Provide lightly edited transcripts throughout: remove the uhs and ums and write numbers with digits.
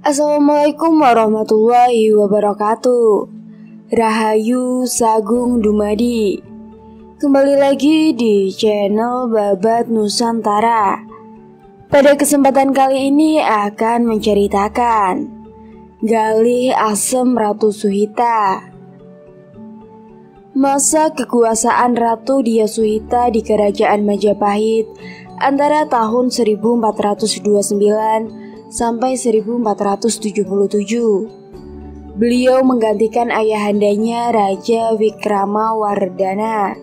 Assalamualaikum warahmatullahi wabarakatuh. Rahayu Sagung Dumadi. Kembali lagi di channel Babat Nusantara. Pada kesempatan kali ini akan menceritakan Galih Asem Ratu Suhita. Masa kekuasaan Ratu Dia Suhita di Kerajaan Majapahit antara tahun 1429 sampai 1477. Beliau menggantikan ayahandanya Raja Wikramawardhana.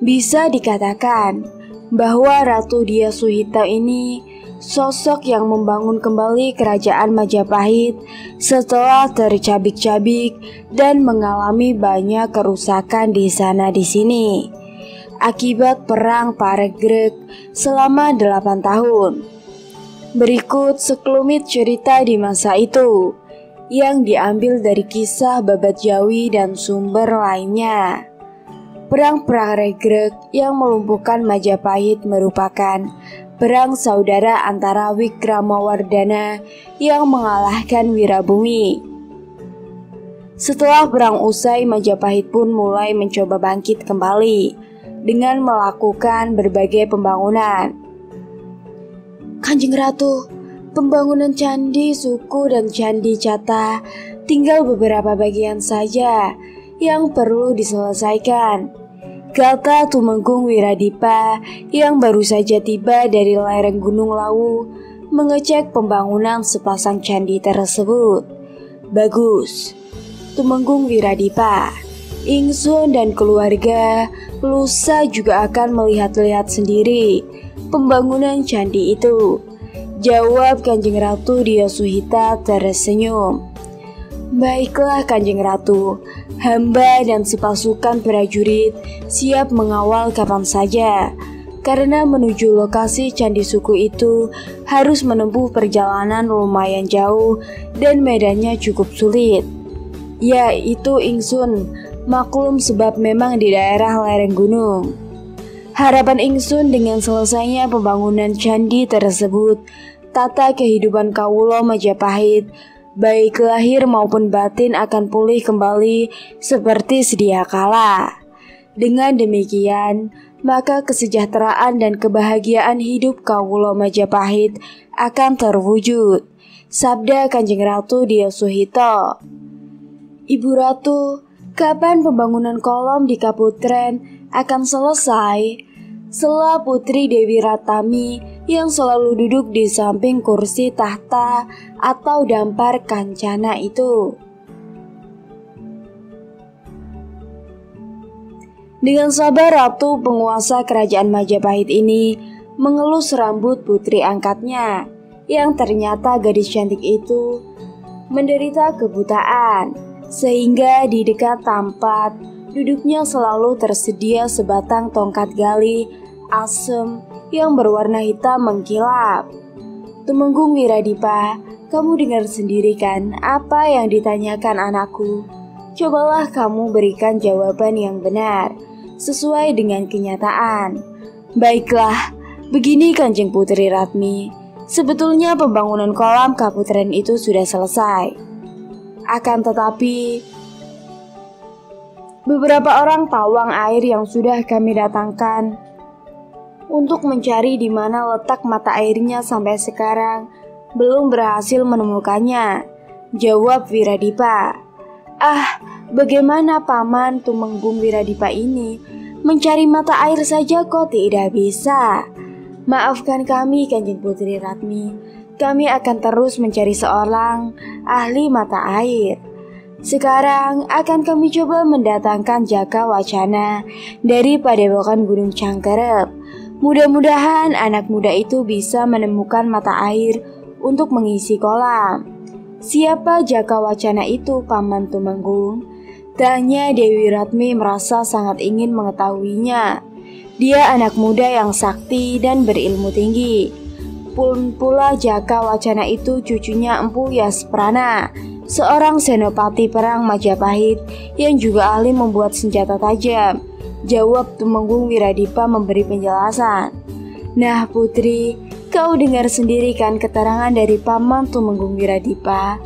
Bisa dikatakan bahwa Ratu Dia Suhita ini sosok yang membangun kembali kerajaan Majapahit setelah tercabik-cabik dan mengalami banyak kerusakan di sana di sini akibat perang Paregreg selama 8 tahun. Berikut sekelumit cerita di masa itu yang diambil dari kisah Babat Jawi dan sumber lainnya. Perang Paregreg yang melumpuhkan Majapahit merupakan perang saudara antara Wikramawardhana yang mengalahkan Wirabumi. Setelah perang usai, Majapahit pun mulai mencoba bangkit kembali dengan melakukan berbagai pembangunan. Kanjeng Ratu, pembangunan Candi Suku dan Candi Cata tinggal beberapa bagian saja yang perlu diselesaikan, kata Tumenggung Wiradipa yang baru saja tiba dari lereng Gunung Lawu mengecek pembangunan sepasang candi tersebut. Bagus, Tumenggung Wiradipa. Ingsun dan keluarga lusa juga akan melihat-lihat sendiri pembangunan candi itu, jawab Kanjeng Ratu Dia Suhita tersenyum. Baiklah Kanjeng Ratu, hamba dan sepasukan prajurit siap mengawal kapan saja, karena menuju lokasi Candi Suku itu harus menempuh perjalanan lumayan jauh dan medannya cukup sulit. Ya, itu ingsun maklum sebab memang di daerah lereng gunung. Harapan ingsun dengan selesainya pembangunan candi tersebut, tata kehidupan kawula Majapahit, baik lahir maupun batin akan pulih kembali seperti sedia kala. Dengan demikian, maka kesejahteraan dan kebahagiaan hidup kawula Majapahit akan terwujud, sabda Kanjeng Ratu Dia Suhita. Ibu Ratu, kapan pembangunan kolom di Kaputren akan selesai? Sela Putri Dewi Ratami yang selalu duduk di samping kursi tahta atau dampar kancana itu. Dengan sabar Ratu penguasa kerajaan Majapahit ini mengelus rambut putri angkatnya yang ternyata gadis cantik itu menderita kebutaan, sehingga di dekat tempat duduknya selalu tersedia sebatang tongkat galih asem yang berwarna hitam mengkilap. Tumenggung Wiradipa, kamu dengar sendiri kan apa yang ditanyakan anakku? Cobalah kamu berikan jawaban yang benar, sesuai dengan kenyataan. Baiklah, begini Kanjeng Putri Ratmi, sebetulnya pembangunan kolam Kaputren itu sudah selesai. Akan tetapi, beberapa orang pawang air yang sudah kami datangkan untuk mencari di mana letak mata airnya sampai sekarang belum berhasil menemukannya, jawab Wiradipa. Ah, bagaimana Paman Tumenggung Wiradipa ini mencari mata air saja kok tidak bisa? Maafkan kami Kanjeng Putri Ratmi, kami akan terus mencari seorang ahli mata air. Sekarang akan kami coba mendatangkan Jaka Wacana dari Padepokan Gunung Cangkerep. Mudah-mudahan anak muda itu bisa menemukan mata air untuk mengisi kolam. Siapa Jaka Wacana itu, Paman Tumenggung? Tanya Dewi Ratmi merasa sangat ingin mengetahuinya. Dia anak muda yang sakti dan berilmu tinggi. Pula Jaka Wacana itu cucunya Empu Yasprana, seorang senopati perang Majapahit yang juga ahli membuat senjata tajam, jawab Tumenggung Wiradipa memberi penjelasan. Nah putri, kau dengar sendiri kan keterangan dari Paman Tumenggung Wiradipa.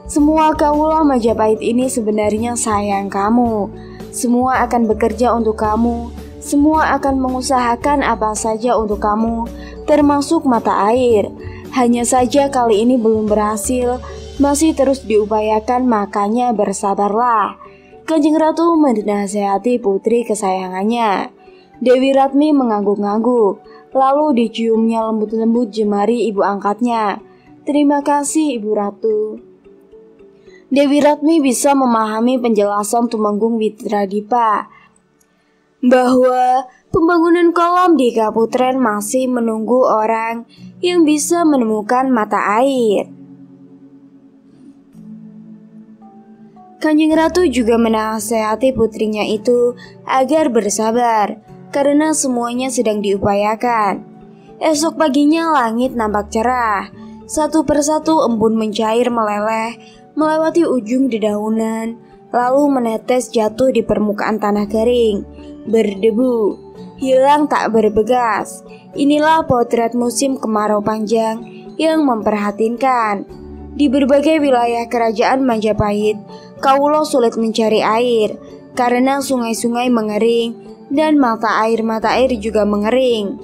Semua kaulah Majapahit ini sebenarnya sayang kamu. Semua akan bekerja untuk kamu. Semua akan mengusahakan apa saja untuk kamu, termasuk mata air. Hanya saja kali ini belum berhasil, masih terus diupayakan, makanya bersabarlah. Kanjeng Ratu menasehati putri kesayangannya. Dewi Ratmi mengangguk-angguk, lalu diciumnya lembut-lembut jemari ibu angkatnya. Terima kasih Ibu Ratu. Dewi Ratmi bisa memahami penjelasan Tumenggung Wiradipa bahwa pembangunan kolam di Kaputren masih menunggu orang yang bisa menemukan mata air. Kanjeng Ratu juga menasehati putrinya itu agar bersabar karena semuanya sedang diupayakan. Esok paginya langit nampak cerah. Satu persatu embun mencair meleleh melewati ujung dedaunan, lalu menetes jatuh di permukaan tanah kering, berdebu, hilang tak berbekas. Inilah potret musim kemarau panjang yang memprihatinkan. Di berbagai wilayah kerajaan Majapahit, kaulo sulit mencari air karena sungai-sungai mengering dan mata air juga mengering.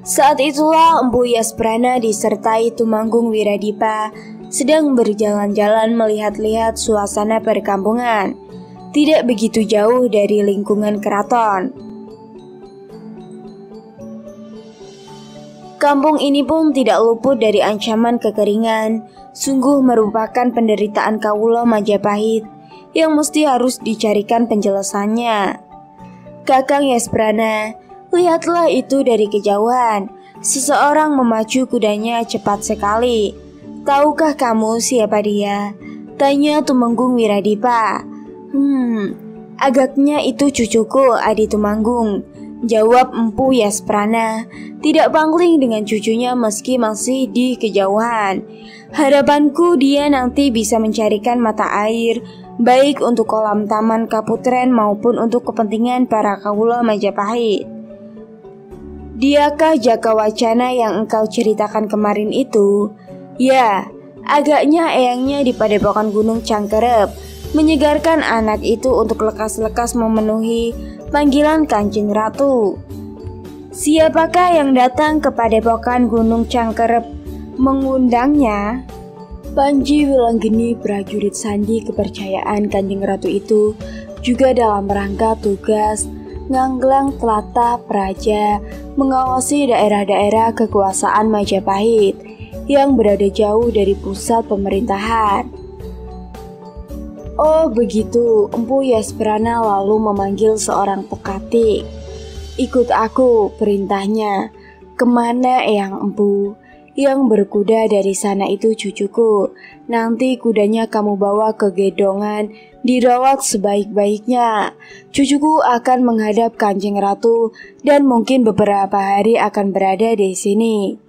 Saat itulah Empu Yasprana disertai Tumenggung Wiradipa sedang berjalan-jalan melihat-lihat suasana perkampungan, tidak begitu jauh dari lingkungan keraton. Kampung ini pun tidak luput dari ancaman kekeringan. Sungguh merupakan penderitaan kaulo Majapahit yang mesti harus dicarikan penjelasannya. Kakang Yasprana, lihatlah itu dari kejauhan. Seseorang memacu kudanya cepat sekali. Tahukah kamu siapa dia? Tanya Tumenggung Wiradipa. Agaknya itu cucuku, Adi Tumenggung, jawab Empu Yasprana, tidak pangling dengan cucunya meski masih di kejauhan. Harapanku dia nanti bisa mencarikan mata air, baik untuk kolam taman Kaputren maupun untuk kepentingan para kaulo Majapahit. Diakah Jaka Wacana yang engkau ceritakan kemarin itu? Ya, agaknya eyangnya di padepokan Gunung Cangkerep, menyegarkan anak itu untuk lekas-lekas memenuhi panggilan Kanjeng Ratu. Siapakah yang datang ke padepokan Gunung Cangkerep mengundangnya? Panji Wilanggeni, prajurit sandi kepercayaan Kanjeng Ratu itu, juga dalam rangka tugas nganggelang tlatah praja mengawasi daerah-daerah kekuasaan Majapahit yang berada jauh dari pusat pemerintahan. Oh begitu, Empu Yasprana lalu memanggil seorang pekatik. Ikut aku, perintahnya. Kemana Eyang Empu? Yang berkuda dari sana itu cucuku. Nanti kudanya kamu bawa ke gedongan, dirawat sebaik-baiknya. Cucuku akan menghadap Kanjeng Ratu dan mungkin beberapa hari akan berada di sini.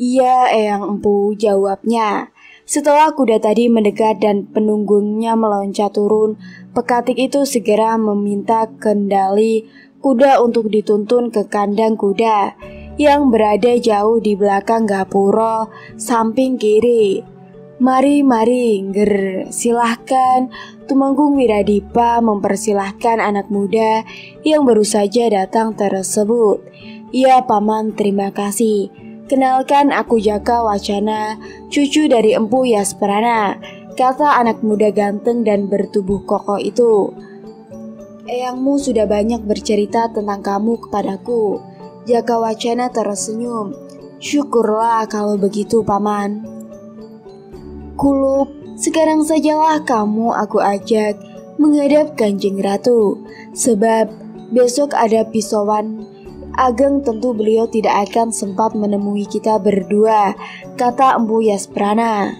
Iya Eyang Empu, jawabnya. Setelah kuda tadi mendekat dan penunggungnya meloncat turun, pekatik itu segera meminta kendali kuda untuk dituntun ke kandang kuda yang berada jauh di belakang gapura samping kiri. Mari, nger, silahkan. Tumenggung Wiradipa mempersilahkan anak muda yang baru saja datang tersebut. Ya Paman, terima kasih. Kenalkan, aku Jaka Wacana, cucu dari Empu Yasprana, kata anak muda ganteng dan bertubuh kokoh itu. Eyangmu sudah banyak bercerita tentang kamu kepadaku. Jaka Wacana tersenyum. Syukurlah kalau begitu Paman. Kulup, sekarang sajalah kamu aku ajak menghadap Kanjeng Ratu, sebab besok ada pisauan ageng, tentu beliau tidak akan sempat menemui kita berdua, kata Empu Yasprana.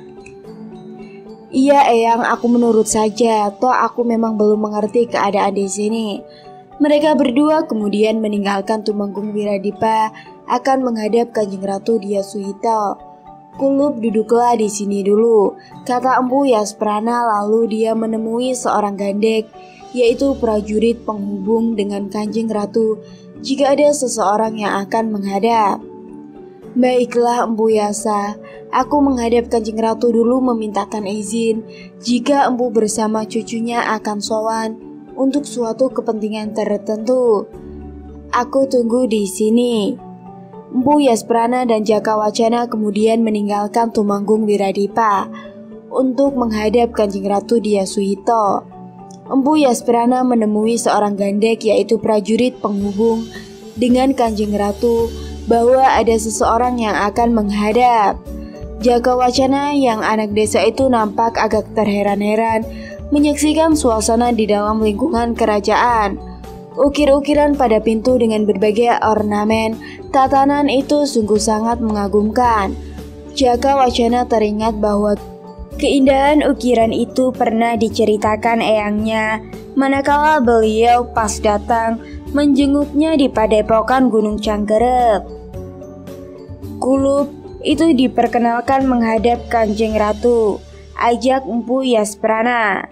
Iya Eyang, aku menurut saja, toh aku memang belum mengerti keadaan di sini. Mereka berdua kemudian meninggalkan Tumenggung Wiradipa akan menghadap Kanjeng Ratu Dyah Suhito. Kulup, duduklah di sini dulu, kata Empu Yasprana. Lalu dia menemui seorang gandek, yaitu prajurit penghubung dengan Kanjeng Ratu jika ada seseorang yang akan menghadap. Baiklah Empu Yasa, aku menghadap Kanjeng Ratu dulu memintakan izin jika Empu bersama cucunya akan sowan untuk suatu kepentingan tertentu. Aku tunggu di sini. Empu Yasprana dan Jakawacana kemudian meninggalkan Tumanggung Wiradipa untuk menghadap Kanjeng Ratu Dyasuhito. Empu Yasprana menemui seorang gandek, yaitu prajurit penghubung dengan Kanjeng Ratu, bahwa ada seseorang yang akan menghadap. Jakawacana yang anak desa itu nampak agak terheran-heran menyaksikan suasana di dalam lingkungan kerajaan. Ukir-ukiran pada pintu dengan berbagai ornamen tatanan itu sungguh sangat mengagumkan. Jakawacana teringat bahwa keindahan ukiran itu pernah diceritakan eyangnya manakala beliau pas datang menjenguknya di padepokan Gunung Cangkerep. Kulup itu diperkenalkan menghadap Kanjeng Ratu, ajak Empu Yasprana.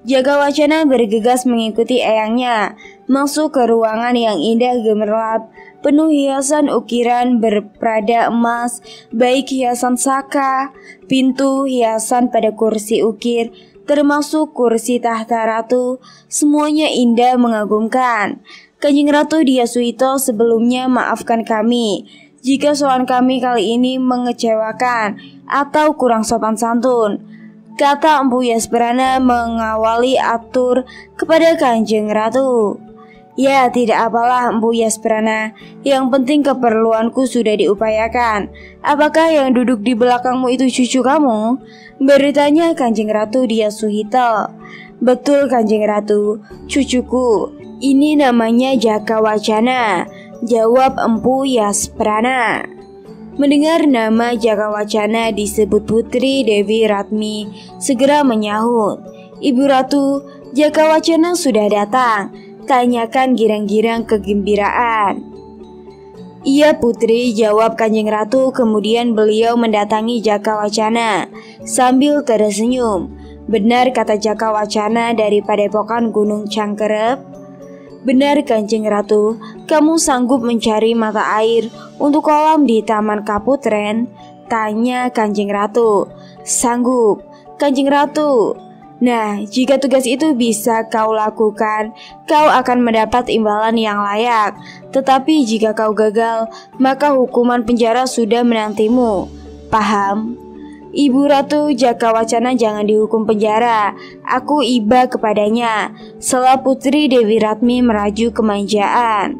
Jakawacana bergegas mengikuti eyangnya masuk ke ruangan yang indah gemerlap, penuh hiasan ukiran berprada emas, baik hiasan saka, pintu, hiasan pada kursi ukir, termasuk kursi tahta ratu, semuanya indah mengagumkan. Kanjeng Ratu Dyasuhito, sebelumnya maafkan kami jika soal kami kali ini mengecewakan atau kurang sopan santun, kata Empu Yasprana mengawali atur kepada Kanjeng Ratu. Ya, tidak apalah Empu Yasprana, yang penting keperluanku sudah diupayakan. Apakah yang duduk di belakangmu itu cucu kamu? Bertanya Kanjeng Ratu Dyasuhito. Betul Kanjeng Ratu, cucuku. Ini namanya Jakawacana, jawab Empu Yasprana. Mendengar nama Jakawacana disebut Putri Dewi Ratmi segera menyahut, Ibu Ratu, Jakawacana sudah datang, tanyakan girang-girang kegembiraan. Iya Putri, jawab Kanjeng Ratu. Kemudian beliau mendatangi Jakawacana sambil tersenyum. Benar kata Jakawacana dari padepokan Gunung Cangkerep? Benar Kanjeng Ratu, kamu sanggup mencari mata air untuk kolam di Taman Kaputren? Tanya Kanjeng Ratu. Sanggup, Kanjeng Ratu. Nah, jika tugas itu bisa kau lakukan, kau akan mendapat imbalan yang layak. Tetapi jika kau gagal, maka hukuman penjara sudah menantimu. Paham? Ibu Ratu, Jakawacana jangan dihukum penjara. Aku iba kepadanya. Sela Putri Dewi Ratmi meraju kemanjaan.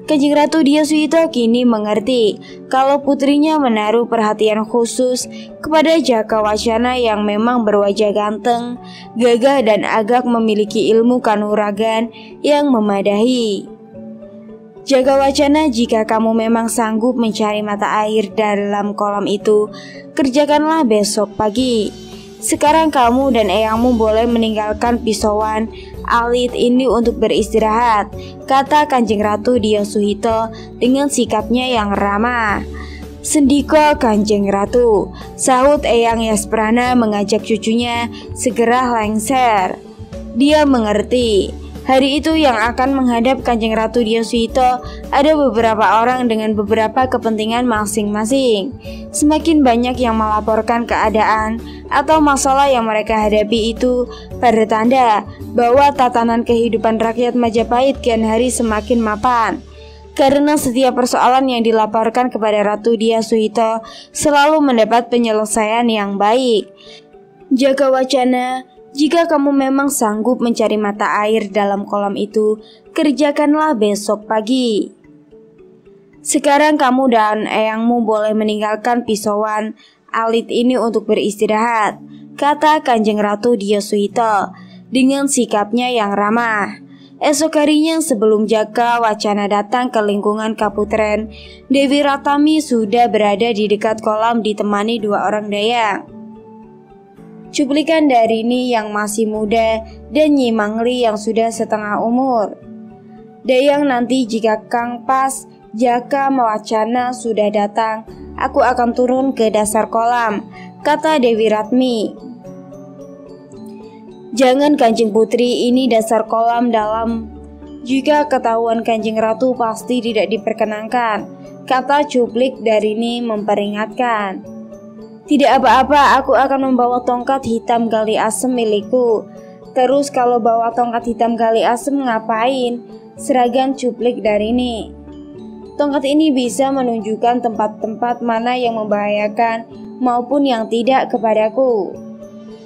Kanjeng Ratu Dyasuhito kini mengerti kalau putrinya menaruh perhatian khusus kepada Jakawacana yang memang berwajah ganteng, gagah dan agak memiliki ilmu kanuragan yang memadahi. Jakawacana, jika kamu memang sanggup mencari mata air dalam kolam itu, kerjakanlah besok pagi. Sekarang kamu dan eyangmu boleh meninggalkan pisauan alit ini untuk beristirahat, kata Kanjeng Ratu Dyasuhito dengan sikapnya yang ramah. Sendiko Kanjeng Ratu, sahut Eyang Yasprana mengajak cucunya segera lengser. Dia mengerti. Hari itu yang akan menghadap Kanjeng Ratu Dyasuhito ada beberapa orang dengan beberapa kepentingan masing-masing. Semakin banyak yang melaporkan keadaan atau masalah yang mereka hadapi itu pertanda bahwa tatanan kehidupan rakyat Majapahit kian hari semakin mapan. Karena setiap persoalan yang dilaporkan kepada Ratu Dyasuhito selalu mendapat penyelesaian yang baik. Jakawacana, jika kamu memang sanggup mencari mata air dalam kolam itu, kerjakanlah besok pagi. Sekarang kamu dan eyangmu boleh meninggalkan pisauan alit ini untuk beristirahat, kata Kanjeng Ratu Dyasuhito dengan sikapnya yang ramah. Esok harinya sebelum Jakawacana datang ke lingkungan Kaputren, Dewi Ratmi sudah berada di dekat kolam ditemani dua orang dayang. Cuplikan dari Ni yang masih muda dan Nyi Mangli yang sudah setengah umur. Dayang, nanti jika Kang Pas Jaka Wacana sudah datang, aku akan turun ke dasar kolam, kata Dewi Ratmi. Jangan Kanjeng Putri, ini dasar kolam dalam. Jika ketahuan Kanjeng Ratu pasti tidak diperkenankan, kata Cuplik Darini memperingatkan. Tidak apa-apa, aku akan membawa tongkat hitam gali asem milikku. Terus kalau bawa tongkat hitam gali asem ngapain? Seragam Cuplik Darini. Tongkat ini bisa menunjukkan tempat-tempat mana yang membahayakan maupun yang tidak kepadaku.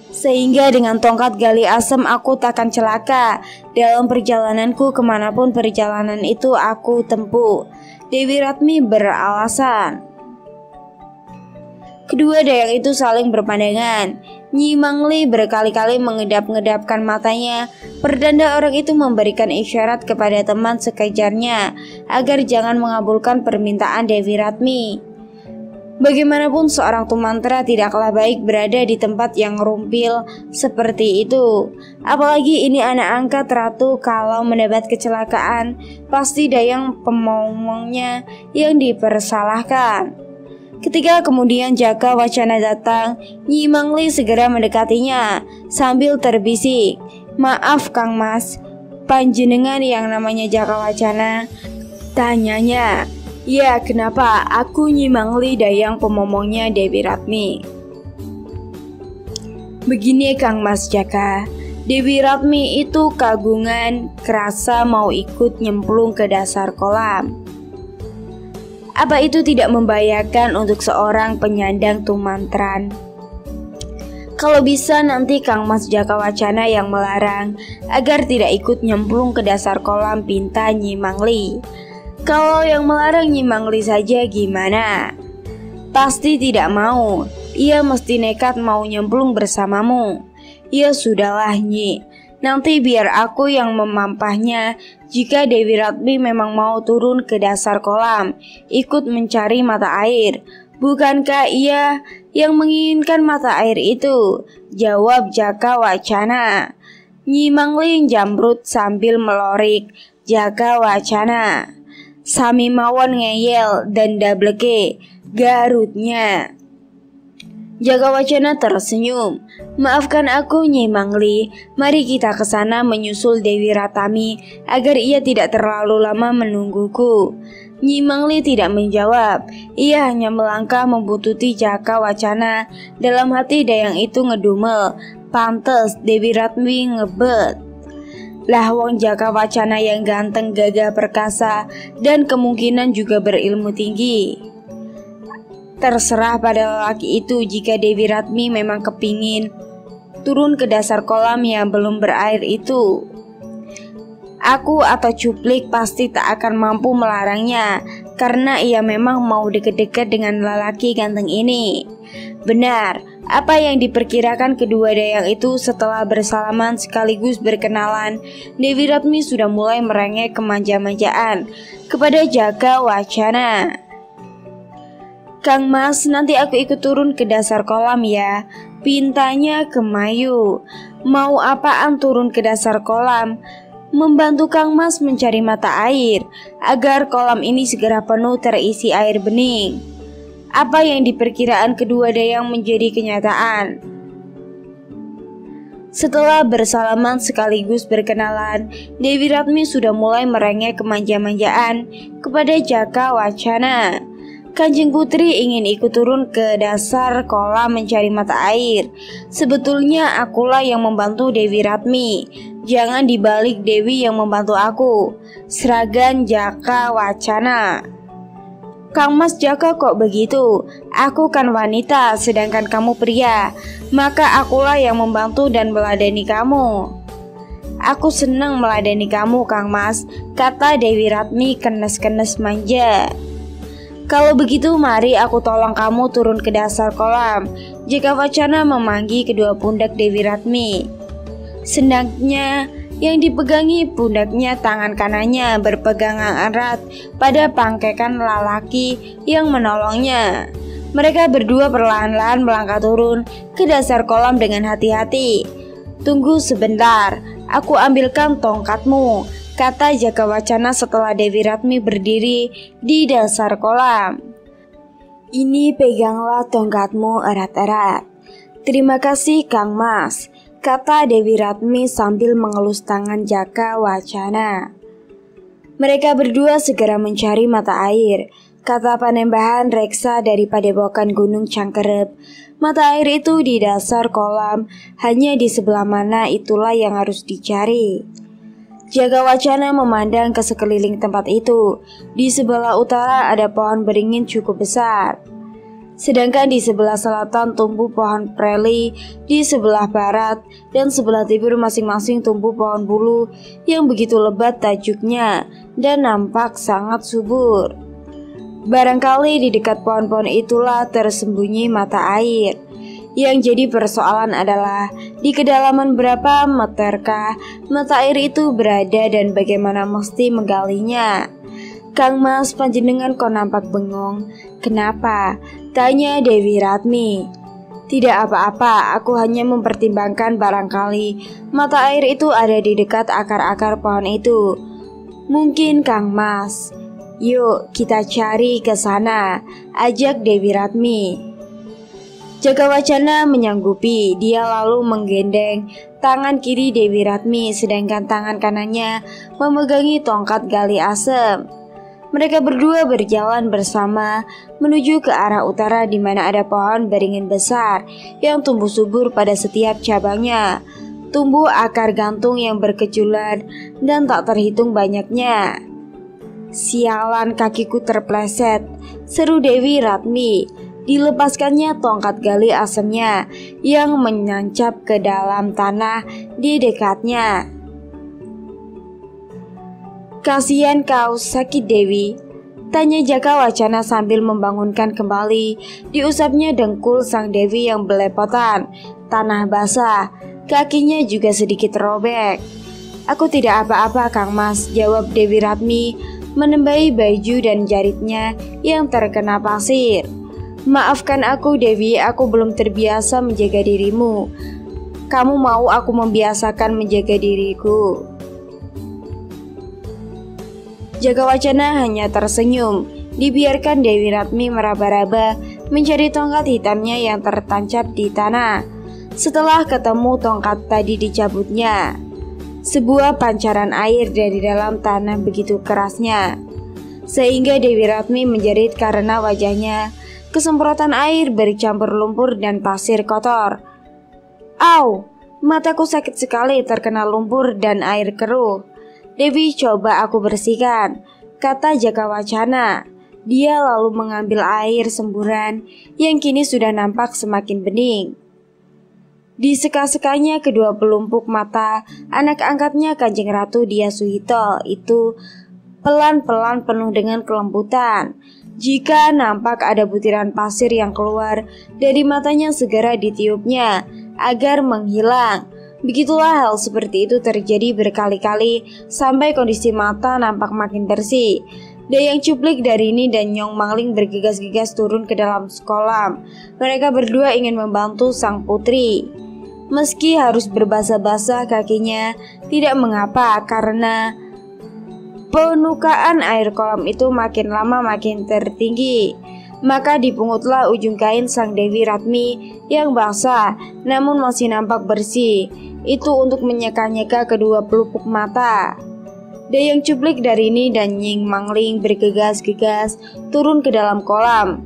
Sehingga dengan tongkat gali asem aku takkan celaka dalam perjalananku kemanapun perjalanan itu aku tempuh. Dewi Ratmi beralasan. Kedua dayang itu saling berpandangan. Nyi Mangli berkali-kali mengedap-ngedapkan matanya. Pertanda orang itu memberikan isyarat kepada teman sekejarnya agar jangan mengabulkan permintaan Dewi Ratmi. Bagaimanapun seorang tumantra tidaklah baik berada di tempat yang rumpil seperti itu. Apalagi ini anak angkat ratu, kalau mendapat kecelakaan pasti dayang pemomongnya yang dipersalahkan. Ketika kemudian Jaka Wacana datang, Nyi Mangli segera mendekatinya sambil terbisik, "Maaf Kang Mas, panjenengan yang namanya Jaka Wacana?" Tanyanya. "Ya, kenapa? Aku Nyi Mangli, dayang pemomongnya Dewi Ratmi." "Begini Kang Mas Jaka, Dewi Ratmi itu kagungan, kerasa mau ikut nyemplung ke dasar kolam. Apa itu tidak membahayakan untuk seorang penyandang tumantran? Kalau bisa nanti Kang Mas Jaka Wacana yang melarang agar tidak ikut nyemplung ke dasar kolam, pinta Nyi Mangli. Kalau yang melarang Nyi Mangli saja gimana? Pasti tidak mau. Ia mesti nekat mau nyemplung bersamamu." "Ya sudahlah Nyi, nanti biar aku yang memampahnya. Jika Dewi Ratmi memang mau turun ke dasar kolam, ikut mencari mata air. Bukankah ia yang menginginkan mata air itu?" jawab Jaka Wacana. Nyi Mangli jambrut sambil melorik. Jaka Wacana, "Sami mawon ngeyel dan dableke garutnya." Jaka Wacana tersenyum. "Maafkan aku Nyi Mangli, mari kita ke sana menyusul Dewi Ratami agar ia tidak terlalu lama menungguku." Nyi Mangli tidak menjawab. Ia hanya melangkah membuntuti Jaka Wacana. Dalam hati dayang itu ngedumel, pantes Dewi Ratmi ngebet. Lah wong Jaka Wacana yang ganteng, gagah perkasa, dan kemungkinan juga berilmu tinggi. Terserah pada lelaki itu jika Dewi Ratmi memang kepingin turun ke dasar kolam yang belum berair itu. Aku atau Cuplik pasti tak akan mampu melarangnya, karena ia memang mau deket-deket dengan lelaki ganteng ini. Benar, apa yang diperkirakan kedua dayang itu setelah bersalaman sekaligus berkenalan, Dewi Ratmi sudah mulai merengek kemanja-manjaan kepada Jaka Wacana. "Kang Mas, nanti aku ikut turun ke dasar kolam ya," pintanya ke Mayu. "Mau apaan turun ke dasar kolam?" "Membantu Kang Mas mencari mata air, agar kolam ini segera penuh terisi air bening." Apa yang diperkiraan kedua dayang menjadi kenyataan. Setelah bersalaman sekaligus berkenalan, Dewi Ratmi sudah mulai merengek kemanja-manjaan kepada Jaka Wacana. "Kanjeng Putri ingin ikut turun ke dasar kolam mencari mata air. Sebetulnya akulah yang membantu Dewi Ratmi. Jangan dibalik Dewi yang membantu aku." Seragam Jaka Wacana. "Kang Mas Jaka kok begitu? Aku kan wanita sedangkan kamu pria. Maka akulah yang membantu dan meladeni kamu." "Aku senang meladeni kamu Kang Mas," kata Dewi Ratmi kenes-kenes manja. "Kalau begitu mari aku tolong kamu turun ke dasar kolam." Jaka Wacana memanggi kedua pundak Dewi Ratmi. Sendangnya yang dipegangi pundaknya, tangan kanannya berpegangan erat pada pangkekan lelaki yang menolongnya. Mereka berdua perlahan-lahan melangkah turun ke dasar kolam dengan hati-hati. "Tunggu sebentar, aku ambilkan tongkatmu," kata Jaka Wacana setelah Dewi Ratmi berdiri di dasar kolam. Ini peganglah tongkatmu erat-erat. Terima kasih Kang Mas, kata Dewi Ratmi sambil mengelus tangan Jaka Wacana. Mereka berdua segera mencari mata air, kata Panembahan Reksa dari Padepokan Gunung Cangkerep. Mata air itu di dasar kolam, hanya di sebelah mana itulah yang harus dicari. Jaka Wacana memandang ke sekeliling tempat itu. Di sebelah utara ada pohon beringin cukup besar. Sedangkan di sebelah selatan tumbuh pohon preli, di sebelah barat dan sebelah timur masing-masing tumbuh pohon bulu yang begitu lebat tajuknya dan nampak sangat subur. Barangkali di dekat pohon-pohon itulah tersembunyi mata air. Yang jadi persoalan adalah di kedalaman berapa meterkah mata air itu berada dan bagaimana mesti menggalinya. Kang Mas, panjenengan kok nampak bengong. Kenapa? Tanya Dewi Ratmi. Tidak apa-apa, aku hanya mempertimbangkan barangkali mata air itu ada di dekat akar-akar pohon itu. Mungkin Kang Mas. Yuk kita cari ke sana, ajak Dewi Ratmi. Jaka Wacana menyanggupi. Dia lalu menggendeng tangan kiri Dewi Ratmi, sedangkan tangan kanannya memegangi tongkat gali asem. Mereka berdua berjalan bersama menuju ke arah utara di mana ada pohon beringin besar yang tumbuh subur pada setiap cabangnya. Tumbuh akar gantung yang berkeculan dan tak terhitung banyaknya. Sialan, kakiku terpleset, seru Dewi Ratmi. Dilepaskannya tongkat gali asemnya yang menancap ke dalam tanah di dekatnya. Kasihan kau, sakit Dewi? Tanya Jaka Wacana sambil membangunkan kembali. Diusapnya dengkul sang Dewi yang belepotan. Tanah basah, kakinya juga sedikit robek. Aku tidak apa-apa Kang Mas, jawab Dewi Ratmi menembahi baju dan jaritnya yang terkena pasir. Maafkan aku Dewi, aku belum terbiasa menjaga dirimu. Kamu mau aku membiasakan menjaga diriku? Jaka Wacana hanya tersenyum. Dibiarkan Dewi Ratmi meraba-raba mencari tongkat hitamnya yang tertancap di tanah. Setelah ketemu tongkat tadi dicabutnya. Sebuah pancaran air dari dalam tanah begitu kerasnya, sehingga Dewi Ratmi menjerit karena wajahnya kesemprotan air bercampur lumpur dan pasir kotor. Au, mataku sakit sekali terkena lumpur dan air keruh. Dewi, coba aku bersihkan, kata Jaka Wacana. Dia lalu mengambil air semburan yang kini sudah nampak semakin bening. Diseka-sekanya kedua pelumpuk mata anak angkatnya Kanjeng Ratu Dyah Suhito itu pelan-pelan penuh dengan kelembutan. Jika nampak ada butiran pasir yang keluar dari matanya segera ditiupnya agar menghilang. Begitulah hal seperti itu terjadi berkali-kali sampai kondisi mata nampak makin bersih. Dayang Cuplik Darini dan Nyong Mangling bergegas-gegas turun ke dalam kolam. Mereka berdua ingin membantu sang putri. Meski harus berbasah-basah kakinya, tidak mengapa karena penukaan air kolam itu makin lama makin tertinggi. Maka dipungutlah ujung kain sang Dewi Ratmi yang basah namun masih nampak bersih. Itu untuk menyeka-nyeka kedua pelupuk mata. Dayang Cuplik Darini dan Nying Mangling bergegas-gegas turun ke dalam kolam.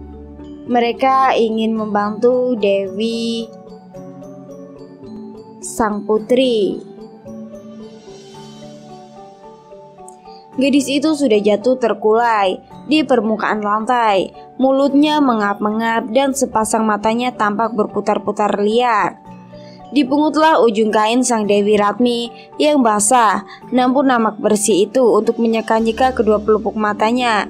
Mereka ingin membantu Dewi sang putri. Gadis itu sudah jatuh terkulai di permukaan lantai. Mulutnya mengap-ngap dan sepasang matanya tampak berputar-putar liar. Dipungutlah ujung kain sang Dewi Ratmi yang basah namun nampak bersih itu untuk menyeka-nyeka kedua pelupuk matanya.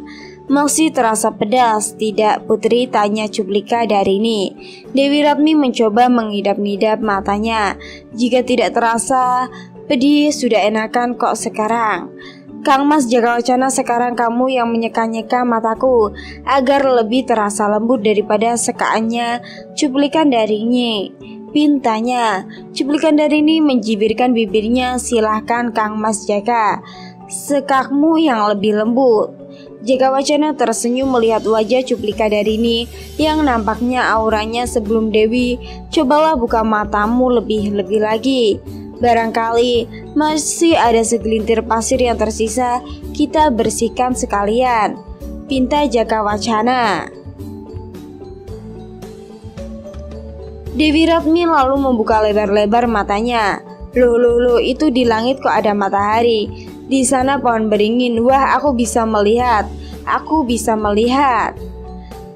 Masih terasa pedas, tidak putri? Tanya Cuplika Darini. Dewi Ratmi mencoba mengidap-ngidap matanya. Jika tidak terasa pedih, sudah enakan kok sekarang. Kang Mas Jaka Wacana, sekarang kamu yang menyeka-nyeka mataku agar lebih terasa lembut daripada sekaannya cuplikan Darini. Pintanya. Cuplikan Darini menjibirkan bibirnya. Silahkan Kang Mas Jaka. sekakmu yang lebih lembut. Jakawacana tersenyum melihat wajah Cuplika Darini yang nampaknya auranya sebelum Dewi. Cobalah buka matamu lebih-lebih lagi. Barangkali masih ada segelintir pasir yang tersisa, kita bersihkan sekalian, pinta Jakawacana. Dewi Ratmi lalu membuka lebar-lebar matanya. Loh, itu di langit kok ada matahari. Di sana pohon beringin. Wah, aku bisa melihat.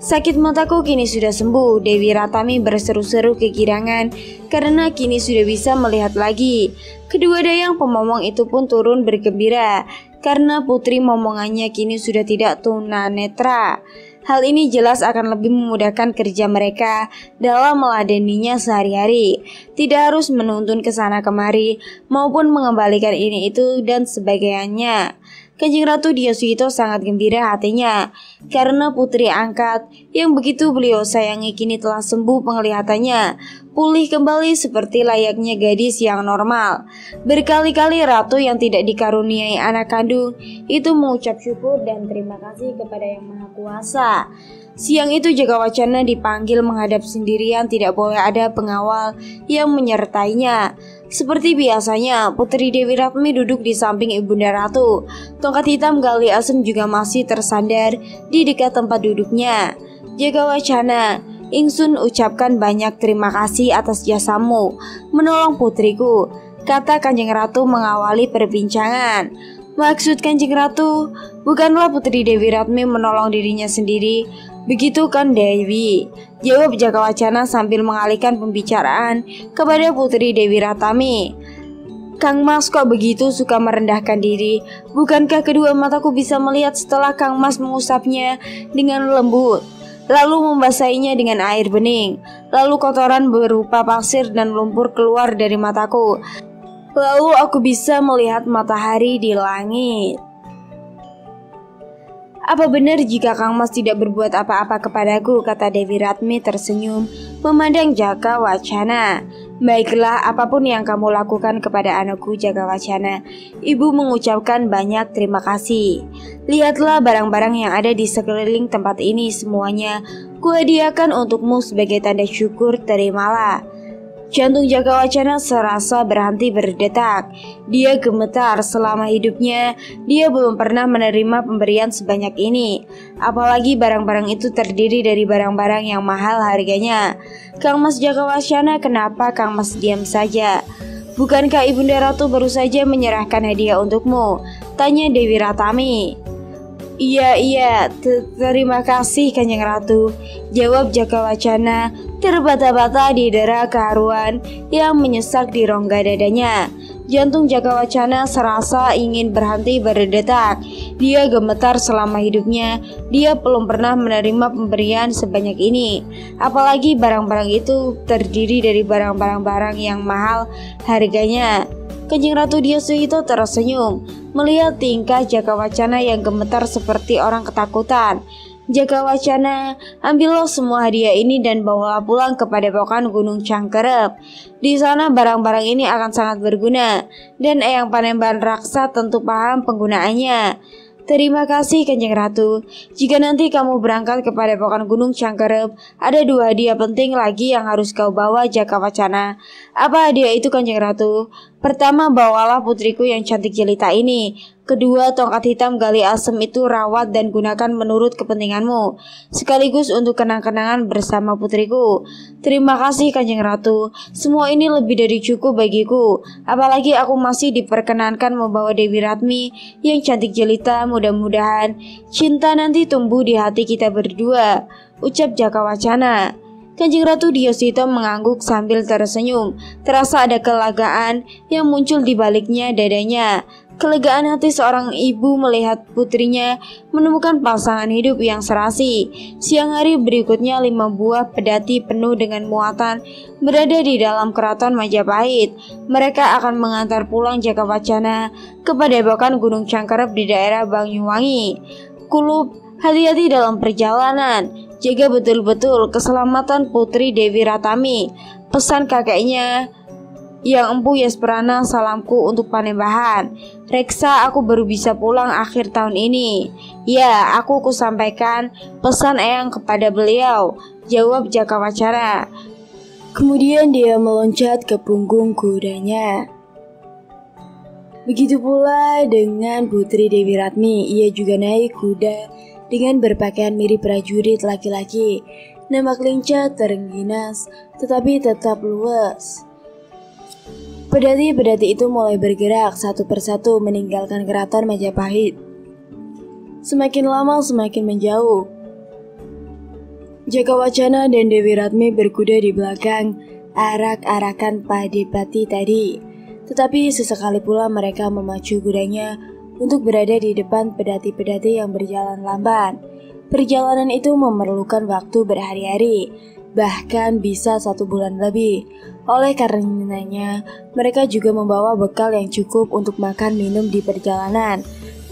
Sakit mataku kini sudah sembuh. Dewi Ratami berseru-seru kegirangan karena kini sudah bisa melihat lagi. Kedua dayang pemomong itu pun turun bergembira karena putri momongannya kini sudah tidak tunanetra. Hal ini jelas akan lebih memudahkan kerja mereka dalam meladeninya sehari-hari. Tidak harus menuntun ke sana kemari maupun mengembalikan ini itu dan sebagainya. Kanjeng Ratu Dyaswito sangat gembira hatinya karena putri angkat yang begitu beliau sayangi kini telah sembuh penglihatannya, pulih kembali seperti layaknya gadis yang normal. Berkali-kali ratu yang tidak dikaruniai anak kandung itu mengucap syukur dan terima kasih kepada Yang Maha Kuasa. Siang itu Jakawacana dipanggil menghadap sendirian, tidak boleh ada pengawal yang menyertainya. Seperti biasanya, Putri Dewi Ratmi duduk di samping Ibunda Ratu. Tongkat hitam Gali Asem juga masih tersandar di dekat tempat duduknya. Jakawacana, ingsun ucapkan banyak terima kasih atas jasamu menolong putriku, kata Kanjeng Ratu mengawali perbincangan. Maksud Kanjeng Ratu, bukanlah Putri Dewi Ratmi menolong dirinya sendiri, begitu kan Dewi? Jawab Jakawacana sambil mengalihkan pembicaraan kepada Putri Dewi Ratami. Kang Mas kok begitu suka merendahkan diri? Bukankah kedua mataku bisa melihat setelah Kang Mas mengusapnya dengan lembut, lalu membasahinya dengan air bening, lalu kotoran berupa pasir dan lumpur keluar dari mataku. Lalu aku bisa melihat matahari di langit. Apa benar jika Kang Mas tidak berbuat apa-apa kepadaku? Kata Dewi Ratmi tersenyum memandang Jakawacana. Baiklah, apapun yang kamu lakukan kepada anakku Jakawacana, ibu mengucapkan banyak terima kasih. Lihatlah barang-barang yang ada di sekeliling tempat ini, semuanya kuhadiahkan untukmu sebagai tanda syukur, terimalah. Jantung Jakawacana serasa berhenti berdetak. Dia gemetar, selama hidupnya dia belum pernah menerima pemberian sebanyak ini. Apalagi barang-barang itu terdiri dari barang-barang yang mahal harganya. Kang Mas Jakawacana, kenapa Kang Mas diam saja? Bukankah Ibunda Ratu baru saja menyerahkan hadiah untukmu? Tanya Dewi Ratami. Iya, terima kasih Kanjeng Ratu, jawab Jakawacana terbata-bata di dera keharuan yang menyesak di rongga dadanya. Jantung Jakawacana serasa ingin berhenti berdetak. Dia gemetar, selama hidupnya dia belum pernah menerima pemberian sebanyak ini. Apalagi barang-barang itu terdiri dari barang-barang yang mahal harganya. Kanjeng Ratu Dyaswito tersenyum melihat tingkah Jakawacana yang gemetar seperti orang ketakutan. Jakawacana, ambillah semua hadiah ini dan bawalah pulang ke Padepokan Gunung Cangkerep. Di sana barang-barang ini akan sangat berguna dan Eyang Panembahan Raksa tentu paham penggunaannya. Terima kasih Kanjeng Ratu. Jika nanti kamu berangkat ke Padepokan Gunung Cangkerep, ada 2 hadiah penting lagi yang harus kau bawa Jakawacana. Apa hadiah itu Kanjeng Ratu? Pertama, bawalah putriku yang cantik jelita ini. Kedua, tongkat hitam Gali Asem itu rawat dan gunakan menurut kepentinganmu, sekaligus untuk kenang-kenangan bersama putriku. Terima kasih Kanjeng Ratu. Semua ini lebih dari cukup bagiku. Apalagi aku masih diperkenankan membawa Dewi Ratmi yang cantik jelita. Mudah-mudahan cinta nanti tumbuh di hati kita berdua, ucap Jakawacana. Kanjeng Ratu Dyaswito mengangguk sambil tersenyum. Terasa ada kelegaan yang muncul di baliknya dadanya. Kelegaan hati seorang ibu melihat putrinya menemukan pasangan hidup yang serasi. Siang hari berikutnya 5 buah pedati penuh dengan muatan berada di dalam keraton Majapahit. Mereka akan mengantar pulang Jakawacana ke Padepokan Gunung Cangkerep di daerah Banyuwangi. Kulub, hati-hati dalam perjalanan. Jaga betul-betul keselamatan Putri Dewi Ratami, pesan kakeknya Yang Empu Yasperana, salamku untuk Panembahan. Reksa, aku baru bisa pulang akhir tahun ini. Ya, aku kusampaikan pesan Eyang kepada beliau, jawab Jakawacana. Kemudian dia meloncat ke punggung kudanya. Begitu pula dengan Putri Dewi Ratmi, ia juga naik kuda dengan berpakaian mirip prajurit laki-laki. Nampak lincah terengginas, tetapi tetap luwes. Pedati-pedati itu mulai bergerak satu persatu meninggalkan keraton Majapahit. Semakin lama semakin menjauh. Jakawacana dan Dewi Ratmi berkuda di belakang, arak-arakan Padipati tadi. Tetapi sesekali pula mereka memacu kudanya untuk berada di depan pedati-pedati yang berjalan lamban. Perjalanan itu memerlukan waktu berhari-hari, bahkan bisa 1 bulan lebih. Oleh karenanya, mereka juga membawa bekal yang cukup untuk makan minum di perjalanan,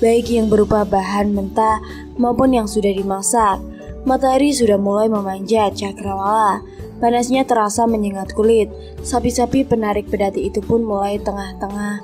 baik yang berupa bahan mentah maupun yang sudah dimasak. Matahari sudah mulai memanjat cakrawala. Panasnya terasa menyengat kulit. Sapi-sapi penarik pedati itu pun mulai tengah-tengah.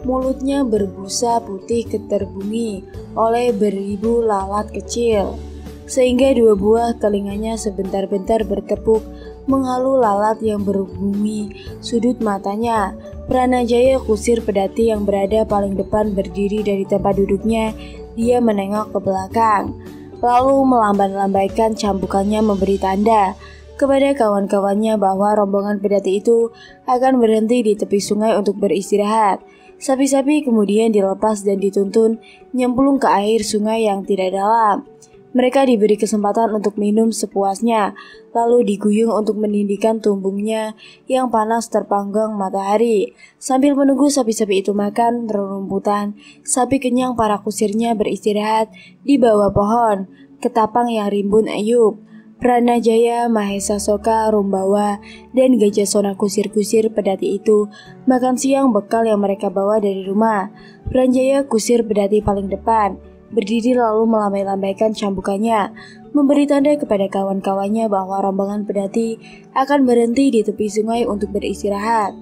Mulutnya berbusa putih keterbungi oleh beribu lalat kecil, sehingga 2 buah telinganya sebentar-bentar bertepuk menghalu lalat yang berbumi sudut matanya. Pranajaya kusir pedati yang berada paling depan berdiri dari tempat duduknya. Dia menengok ke belakang, lalu melambai-lambaikan cambukannya memberi tanda kepada kawan-kawannya bahwa rombongan pedati itu akan berhenti di tepi sungai untuk beristirahat. Sapi-sapi kemudian dilepas dan dituntun nyemplung ke air sungai yang tidak dalam. Mereka diberi kesempatan untuk minum sepuasnya, lalu diguyung untuk meninggikan tumbungnya yang panas terpanggang matahari. Sambil menunggu sapi-sapi itu makan rerumputan, sapi kenyang para kusirnya beristirahat di bawah pohon ketapang yang rimbun ayub. Pranajaya, Mahesa Soka, Rumbawa, dan Gajah Sona kusir-kusir pedati itu makan siang bekal yang mereka bawa dari rumah. Pranjaya kusir pedati paling depan, berdiri lalu melambai-lambaikan cambukannya, memberi tanda kepada kawan-kawannya bahwa rombongan pedati akan berhenti di tepi sungai untuk beristirahat.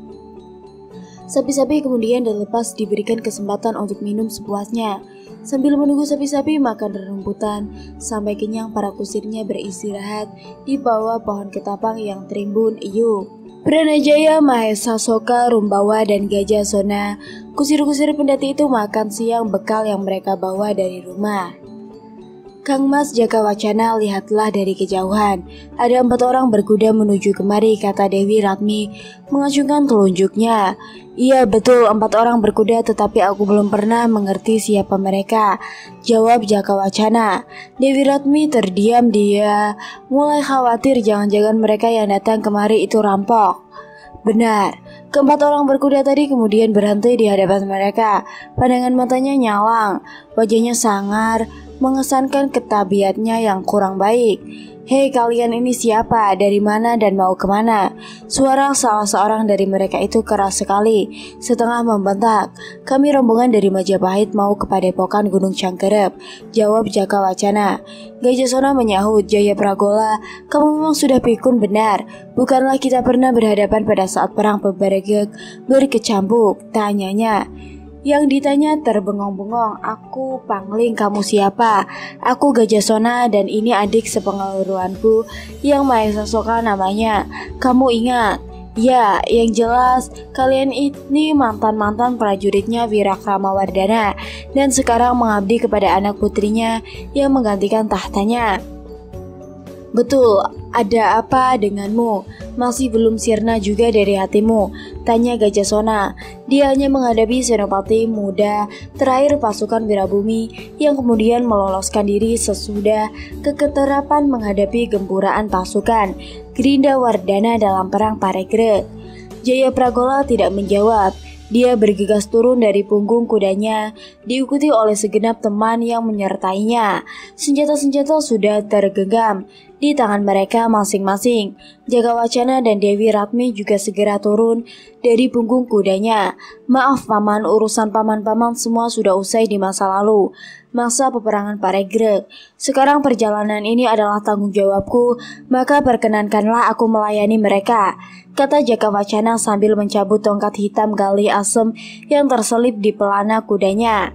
Sapi-sapi kemudian dilepas diberikan kesempatan untuk minum sepuasnya. Sambil menunggu sapi-sapi makan rerumputan, sampai kenyang para kusirnya beristirahat di bawah pohon ketapang yang terimbun iup. Pranajaya, Mahesa Soka, Rumbawa, dan Gajah Sona, kusir-kusir pendati itu makan siang bekal yang mereka bawa dari rumah. Kang Mas Jakawacana, lihatlah dari kejauhan. Ada 4 orang berkuda menuju kemari, kata Dewi Ratmi mengacungkan telunjuknya. Iya betul, 4 orang berkuda, tetapi aku belum pernah mengerti siapa mereka, jawab Jakawacana. Dewi Ratmi terdiam, dia mulai khawatir jangan-jangan mereka yang datang kemari itu rampok. Benar, ke-4 orang berkuda tadi kemudian berhenti di hadapan mereka. Pandangan matanya nyalang, wajahnya sangar, mengesankan ketabiatnya yang kurang baik. Hei, kalian ini siapa? Dari mana dan mau kemana? Suara salah seorang dari mereka itu keras sekali, setengah membentak. Kami rombongan dari Majapahit mau ke Padepokan Gunung Cangkerep, jawab Jakawacana. Gajah Sona menyahut, Jaya Pragola, kamu memang sudah pikun benar. Bukanlah kita pernah berhadapan pada saat perang Pebaregek berkecambuk, tanyanya. Yang ditanya terbengong-bengong, aku Pangling, kamu siapa? Aku Gajah Sona dan ini adik sepengeluruanku yang Mahesa Soka namanya. Kamu ingat? Ya, yang jelas kalian ini mantan-mantan prajuritnya Wirakramawardhana dan sekarang mengabdi kepada anak putrinya yang menggantikan tahtanya. Betul, ada apa denganmu? Masih belum sirna juga dari hatimu? Tanya Gajah Sona. Dia hanya menghadapi senopati muda terakhir pasukan Wirabumi yang kemudian meloloskan diri sesudah keketerapan menghadapi gempuraan pasukan Grindawardhana dalam perang Paregreg. Jaya Pragola tidak menjawab. Dia bergegas turun dari punggung kudanya, diikuti oleh segenap teman yang menyertainya. Senjata-senjata sudah tergenggam. di tangan mereka masing-masing. Jagawacana dan Dewi Ratmi juga segera turun dari punggung kudanya. Maaf paman, urusan paman-paman semua sudah usai di masa lalu, masa peperangan Paregreg. Sekarang perjalanan ini adalah tanggung jawabku, maka perkenankanlah aku melayani mereka, kata Jakawacana sambil mencabut tongkat hitam gali asem yang terselip di pelana kudanya.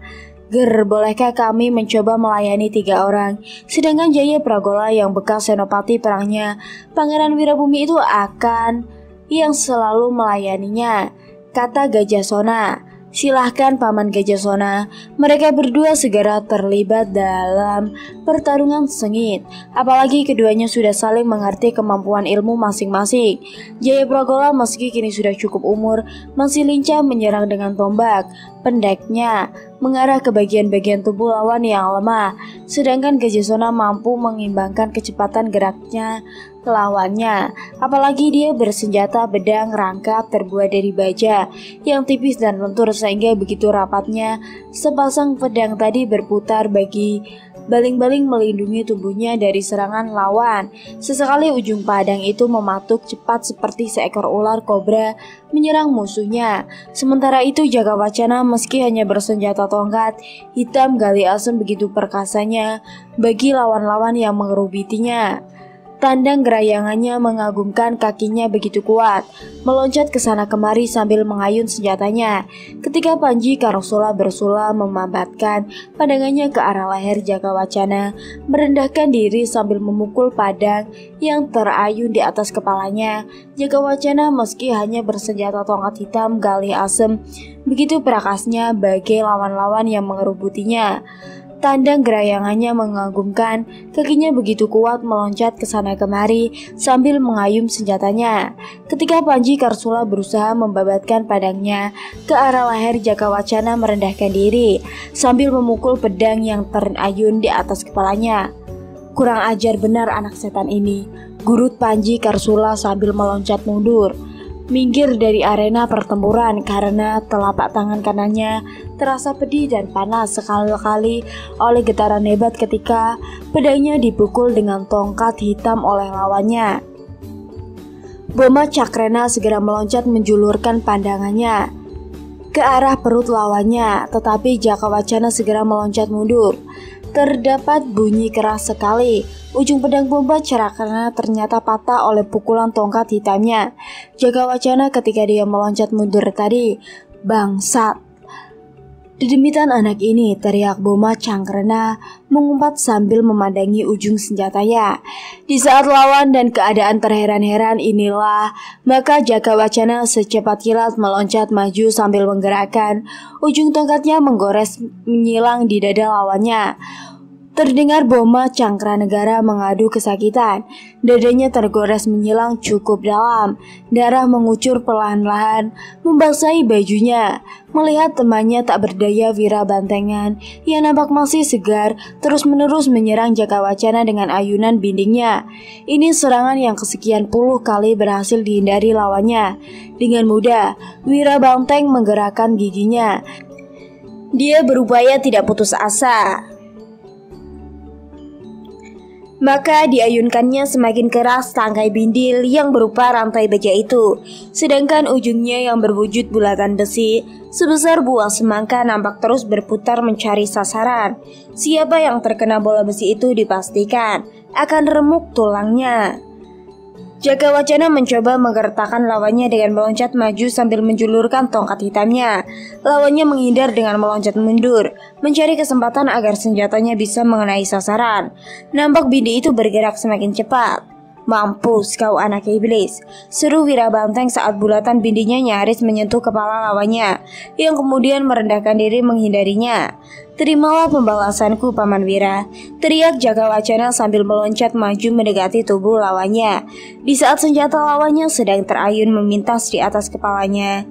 Ger, bolehkah kami mencoba melayani 3 orang? Sedangkan Jaya Pragola yang bekas senopati perangnya Pangeran Wirabumi itu akan yang selalu melayaninya, kata Gajah Sona. Silahkan Paman Gajah Sona. Mereka berdua segera terlibat dalam pertarungan sengit. Apalagi keduanya sudah saling mengerti kemampuan ilmu masing-masing. Jaya Pragola meski kini sudah cukup umur, masih lincah menyerang dengan tombak pendeknya mengarah ke bagian-bagian tubuh lawan yang lemah. Sedangkan Gajah Sona mampu mengimbangkan kecepatan geraknya lawannya. Apalagi dia bersenjata pedang rangkap terbuat dari baja yang tipis dan lentur, sehingga begitu rapatnya sepasang pedang tadi berputar bagi baling-baling melindungi tubuhnya dari serangan lawan. Sesekali ujung padang itu mematuk cepat seperti seekor ular kobra menyerang musuhnya. Sementara itu Jakawacana meski hanya bersenjata tongkat hitam gali asem begitu perkasanya bagi lawan-lawan yang mengerubitinya. Tandang gerayangannya mengagumkan, kakinya begitu kuat, meloncat ke sana kemari sambil mengayun senjatanya. Ketika Panji Karosula bersula memambatkan pandangannya ke arah leher Jakawacana, merendahkan diri sambil memukul padang yang terayun di atas kepalanya. Jakawacana meski hanya bersenjata tongkat hitam gali asem, begitu perakasnya bagi lawan-lawan yang mengerubutinya. Tandang gerayangannya mengagumkan, kakinya begitu kuat meloncat ke sana kemari sambil mengayun senjatanya. Ketika Panji Karosula berusaha membabatkan padangnya ke arah leher, Jakawacana merendahkan diri sambil memukul pedang yang terayun di atas kepalanya. Kurang ajar benar anak setan ini, gurut Panji Karosula sambil meloncat mundur, minggir dari arena pertempuran karena telapak tangan kanannya terasa pedih dan panas sekali-kali oleh getaran hebat ketika pedangnya dipukul dengan tongkat hitam oleh lawannya. Boma Cakrena segera meloncat menjulurkan pandangannya ke arah perut lawannya, tetapi Jakawacana segera meloncat mundur. Terdapat bunyi keras sekali. Ujung pedang Boma Cakrena ternyata patah oleh pukulan tongkat hitamnya. Jakawacana ketika dia meloncat mundur tadi, "Bangsat! Dedemitan anak ini," teriak Boma Cakrena mengumpat sambil memandangi ujung senjatanya. Di saat lawan dan keadaan terheran-heran inilah, maka Jakawacana secepat kilat meloncat maju sambil menggerakkan ujung tongkatnya menggores menyilang di dada lawannya. Terdengar Boma Cangkranegara mengadu kesakitan. Dadanya tergores menyilang cukup dalam. Darah mengucur perlahan-lahan membasahi bajunya. Melihat temannya tak berdaya, Wirabantengan yang nampak masih segar terus-menerus menyerang Jakawacana dengan ayunan bindingnya. Ini serangan yang kesekian puluh kali berhasil dihindari lawannya. Dengan mudah, Wirabanteng menggerakkan giginya. Dia berupaya tidak putus asa. Maka diayunkannya semakin keras tangkai bindil yang berupa rantai baja itu. Sedangkan ujungnya yang berwujud bulatan besi sebesar buah semangka nampak terus berputar mencari sasaran. Siapa yang terkena bola besi itu dipastikan akan remuk tulangnya. Jakawacana mencoba menggertakkan lawannya dengan meloncat maju sambil menjulurkan tongkat hitamnya. Lawannya menghindar dengan meloncat mundur, mencari kesempatan agar senjatanya bisa mengenai sasaran. Nampak bindi itu bergerak semakin cepat. "Mampus kau anak iblis," seru Wirabanteng saat bulatan bindinya nyaris menyentuh kepala lawannya, yang kemudian merendahkan diri menghindarinya. "Terimalah pembalasanku Paman Wira," teriak Jakawacana sambil meloncat maju mendekati tubuh lawannya. Di saat senjata lawannya sedang terayun memintas di atas kepalanya,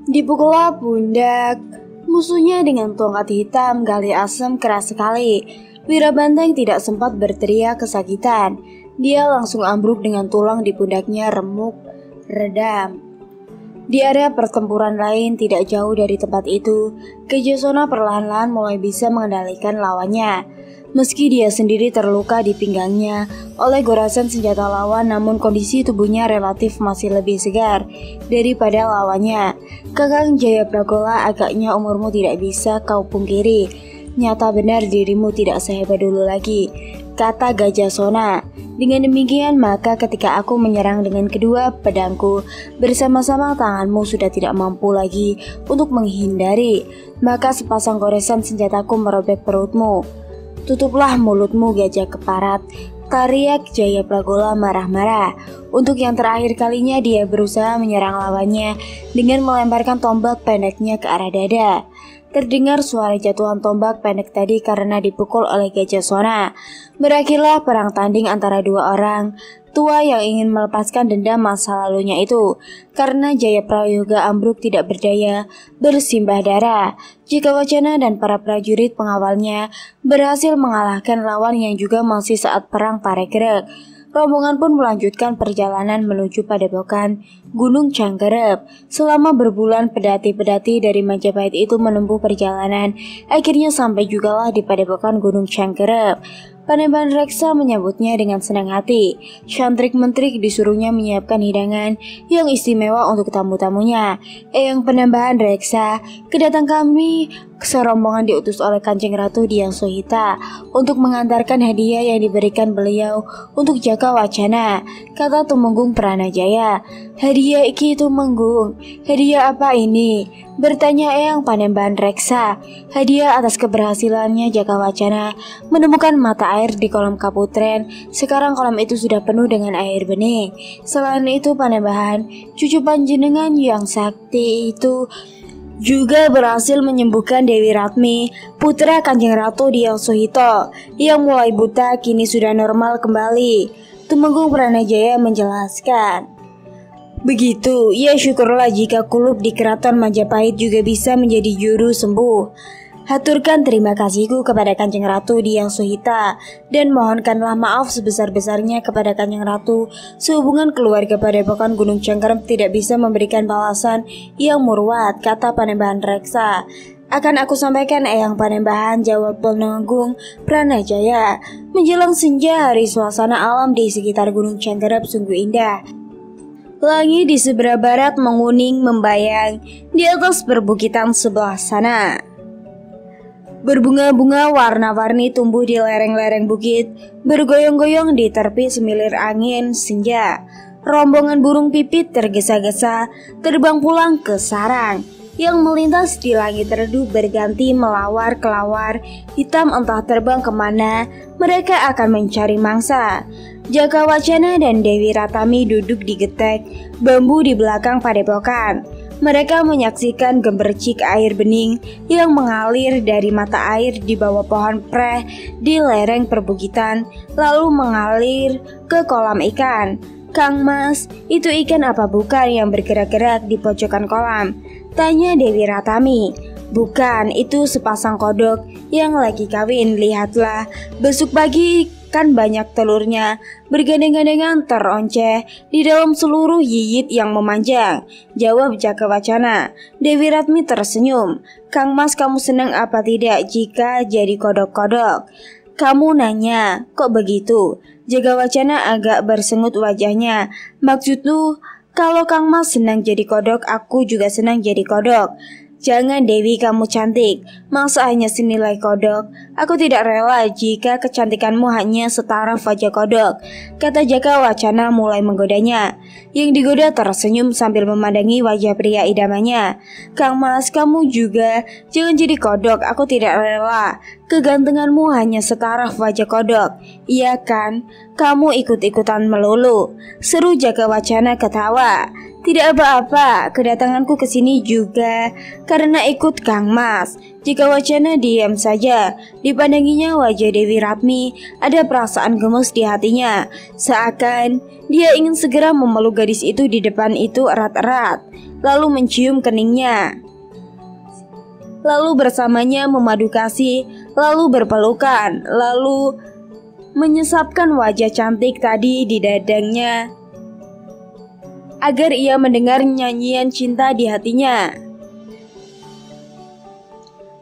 dipukullah pundak musuhnya dengan tongkat hitam gali asem keras sekali. Wirabanteng tidak sempat berteriak kesakitan. Dia langsung ambruk dengan tulang di pundaknya remuk redam. Di area pertempuran lain tidak jauh dari tempat itu, Gajah Sona perlahan-lahan mulai bisa mengendalikan lawannya. Meski dia sendiri terluka di pinggangnya oleh goresan senjata lawan, namun kondisi tubuhnya relatif masih lebih segar daripada lawannya. Kakang Jayapragola, agaknya umurmu tidak bisa kau pungkiri. Nyata benar dirimu tidak sehebat dulu lagi, kata Gajah Sona. Dengan demikian, maka ketika aku menyerang dengan kedua pedangku bersama-sama, tanganmu sudah tidak mampu lagi untuk menghindari. Maka sepasang goresan senjataku merobek perutmu. Tutuplah mulutmu, gajah keparat, teriak Jayapragola marah-marah. Untuk yang terakhir kalinya dia berusaha menyerang lawannya dengan melemparkan tombak pendeknya ke arah dada. Terdengar suara jatuhan tombak pendek tadi karena dipukul oleh Gajah Sona. Berakhirlah perang tanding antara dua orang tua yang ingin melepaskan dendam masa lalunya itu. Karena Jayaprayoga ambruk tidak berdaya, bersimbah darah. Jakawacana dan para prajurit pengawalnya berhasil mengalahkan lawan yang juga masih saat perang Parekrek. Rombongan pun melanjutkan perjalanan menuju Padepokan Gunung Cangkerep. Selama berbulan, pedati-pedati dari Majapahit itu menempuh perjalanan. Akhirnya sampai jugalah di Padepokan Gunung Cangkerep. Panembahan Reksa menyambutnya dengan senang hati. Syantrik-mentrik disuruhnya menyiapkan hidangan yang istimewa untuk tamu-tamunya. Eyang Panembahan Reksa, kedatang kami serombongan diutus oleh Kanjeng Ratu Dyang Sohita untuk mengantarkan hadiah yang diberikan beliau untuk Jakawacana, kata Tumenggung Pranajaya. Hadiah iki Tumenggung, hadiah apa ini? Bertanya Eyang Panembahan Reksa. Hadiah atas keberhasilannya Jakawacana menemukan mata air di kolam Kaputren. Sekarang kolam itu sudah penuh dengan air bening. Selain itu, Panembahan, cucu panjenengan yang sakti itu juga berhasil menyembuhkan Dewi Ratmi, putra Kanjeng Ratu Dyang Sohito, yang mulai buta kini sudah normal kembali. Tumenggung Pranajaya menjelaskan. Begitu, ya syukurlah jika kulup di keraton Majapahit juga bisa menjadi juru sembuh. Haturkan terima kasihku kepada Kanjeng Ratu Dyang Sohita dan mohonkanlah maaf sebesar-besarnya kepada Kanjeng Ratu. Sehubungan keluarga Padepokan Gunung Cangkerep tidak bisa memberikan balasan yang murwat, kata Panembahan Reksa. Akan aku sampaikan Eyang Panembahan, jawab Tumenggung Pranajaya. Menjelang senja hari, suasana alam di sekitar Gunung Cangkerep sungguh indah. Langit di sebelah barat menguning membayang di atas perbukitan sebelah sana. Berbunga-bunga warna-warni tumbuh di lereng-lereng bukit, bergoyong-goyong di tepi semilir angin senja. Rombongan burung pipit tergesa-gesa terbang pulang ke sarang yang melintas di langit redup berganti melawar-kelawar hitam, entah terbang kemana mereka akan mencari mangsa. Jakawacana dan Dewi Ratami duduk di getek bambu di belakang padepokan. Mereka menyaksikan gemercik air bening yang mengalir dari mata air di bawah pohon preh di lereng perbukitan, lalu mengalir ke kolam ikan. Kang Mas, itu ikan apa bukan yang bergerak-gerak di pojokan kolam? Tanya Dewi Ratami. Bukan, itu sepasang kodok yang lagi kawin. Lihatlah, besok pagi kan banyak telurnya bergandeng-gandengan teronceh di dalam seluruh yiyit yang memanjang, jawab Jakawacana. Dewi Ratmi tersenyum. Kang Mas, kamu senang apa tidak jika jadi kodok-kodok? Kamu nanya, kok begitu? Jakawacana agak bersengut wajahnya. Maksudku, kalau Kang Mas senang jadi kodok, aku juga senang jadi kodok. Jangan Dewi, kamu cantik. Masa hanya senilai kodok? Aku tidak rela jika kecantikanmu hanya setaraf wajah kodok, kata Jakawacana mulai menggodanya. Yang digoda tersenyum sambil memandangi wajah pria idamannya. Kang Mas, kamu juga jangan jadi kodok. Aku tidak rela. Kegantenganmu hanya setaraf wajah kodok. Iya kan? Kamu ikut-ikutan melulu, seru Jakawacana ketawa. Tidak apa-apa, kedatanganku ke sini juga karena ikut Kang Mas. Jakawacana diam saja. Dipandanginya wajah Dewi Ratmi, ada perasaan gemes di hatinya, seakan dia ingin segera memeluk gadis itu di depan itu erat-erat, lalu mencium keningnya, lalu bersamanya memadu kasih, lalu berpelukan, lalu menyesapkan wajah cantik tadi di dadanya agar ia mendengar nyanyian cinta di hatinya.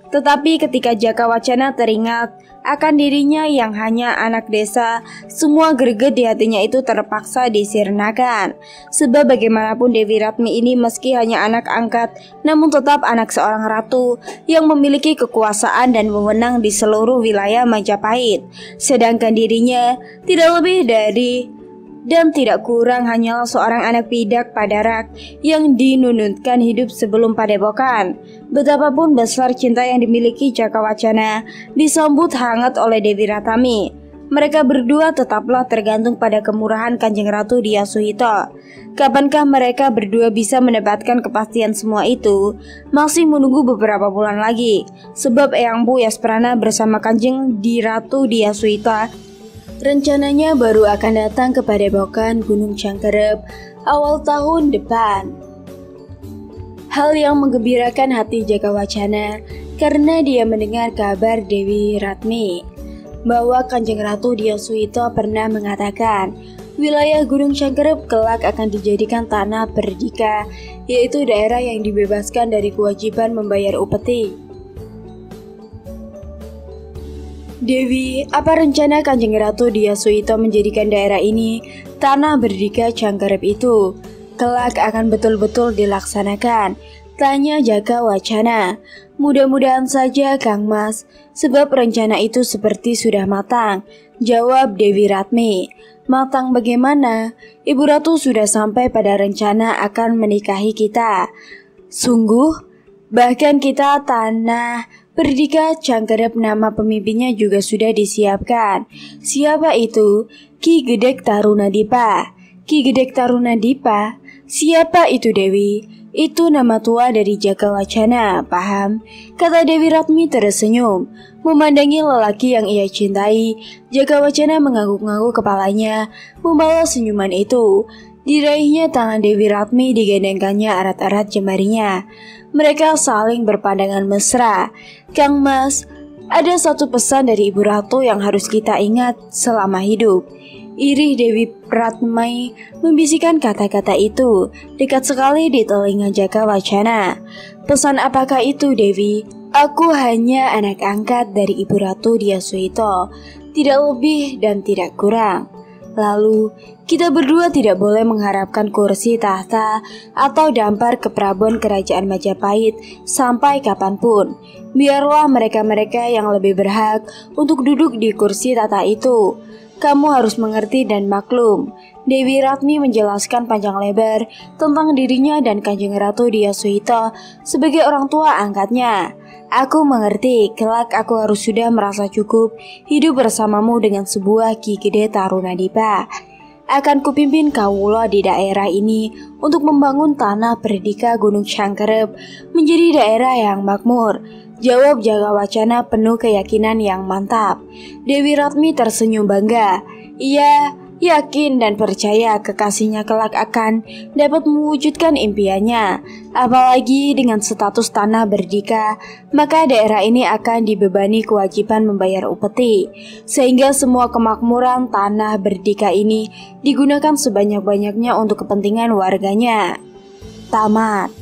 Tetapi ketika Jakawacana teringat akan dirinya yang hanya anak desa. Semua greget di hatinya itu terpaksa disirnakan. Sebab bagaimanapun Dewi Ratmi ini meski hanya anak angkat, namun tetap anak seorang ratu yang memiliki kekuasaan dan wewenang di seluruh wilayah Majapahit. Sedangkan dirinya tidak lebih dari dan tidak kurang hanyalah seorang anak pidak padarak yang dinunutkan hidup sebelum padepokan. Betapapun besar cinta yang dimiliki Jakawacana disambut hangat oleh Dewi Ratmi. Mereka berdua tetaplah tergantung pada kemurahan Kanjeng Ratu Dyah-Suhito. Kapankah mereka berdua bisa mendapatkan kepastian semua itu? Masih menunggu beberapa bulan lagi. Sebab Eyang Bu Yasprana bersama Kanjeng Ratu Dyah-Suhito rencananya baru akan datang ke Padepokan Gunung Cangkerep awal tahun depan. Hal yang menggembirakan hati Jakawacana karena dia mendengar kabar Dewi Ratmi bahwa Kanjeng Ratu Dyah-Suhito pernah mengatakan wilayah Gunung Cangkerep kelak akan dijadikan tanah berdika, yaitu daerah yang dibebaskan dari kewajiban membayar upeti. Dewi, apa rencana Kanjeng Ratu Dyah-Suhito menjadikan daerah ini tanah berdika Cangkerep itu kelak akan betul-betul dilaksanakan? Tanya Jakawacana. Mudah-mudahan saja Kang Mas, sebab rencana itu seperti sudah matang, jawab Dewi Ratmi. Matang bagaimana? Ibu Ratu sudah sampai pada rencana akan menikahi kita. Sungguh? Bahkan kita tanah berdika Cangkerep nama pemimpinnya juga sudah disiapkan. Siapa itu? Ki Gedek Tarunadipa. Ki Gedek Tarunadipa? Siapa itu Dewi? Itu nama tua dari Jakawacana, paham? Kata Dewi Ratmi tersenyum. Memandangi lelaki yang ia cintai, Jakawacana mengangguk-angguk kepalanya, membalas senyuman itu. Diraihnya tangan Dewi Ratmi digandengkannya erat-erat jemarinya. Mereka saling berpandangan mesra. Kang Mas, ada satu pesan dari Ibu Ratu yang harus kita ingat selama hidup. Irih Dewi Ratmi membisikkan kata-kata itu dekat sekali di telinga Jakawacana. Pesan apakah itu Dewi? Aku hanya anak angkat dari Ibu Ratu Dyah-Suhito, tidak lebih dan tidak kurang. Lalu, kita berdua tidak boleh mengharapkan kursi tahta atau dampar keprabuan kerajaan Majapahit sampai kapanpun. Biarlah mereka-mereka yang lebih berhak untuk duduk di kursi tahta itu. Kamu harus mengerti dan maklum. Dewi Ratmi menjelaskan panjang lebar tentang dirinya dan Kanjeng Ratu Dyah-Suhito sebagai orang tua angkatnya. Aku mengerti, kelak aku harus sudah merasa cukup hidup bersamamu dengan sebuah Ki Gede Tarunadipa. Akan kupimpin kawula di daerah ini untuk membangun tanah berdika Gunung Cangkerep menjadi daerah yang makmur, jawab Jakawacana penuh keyakinan yang mantap. Dewi Ratmi tersenyum bangga. Ia yakin dan percaya kekasihnya kelak akan dapat mewujudkan impiannya. Apalagi dengan status tanah berdika, maka daerah ini akan dibebani kewajiban membayar upeti, sehingga semua kemakmuran tanah berdika ini digunakan sebanyak-banyaknya untuk kepentingan warganya. Tamat.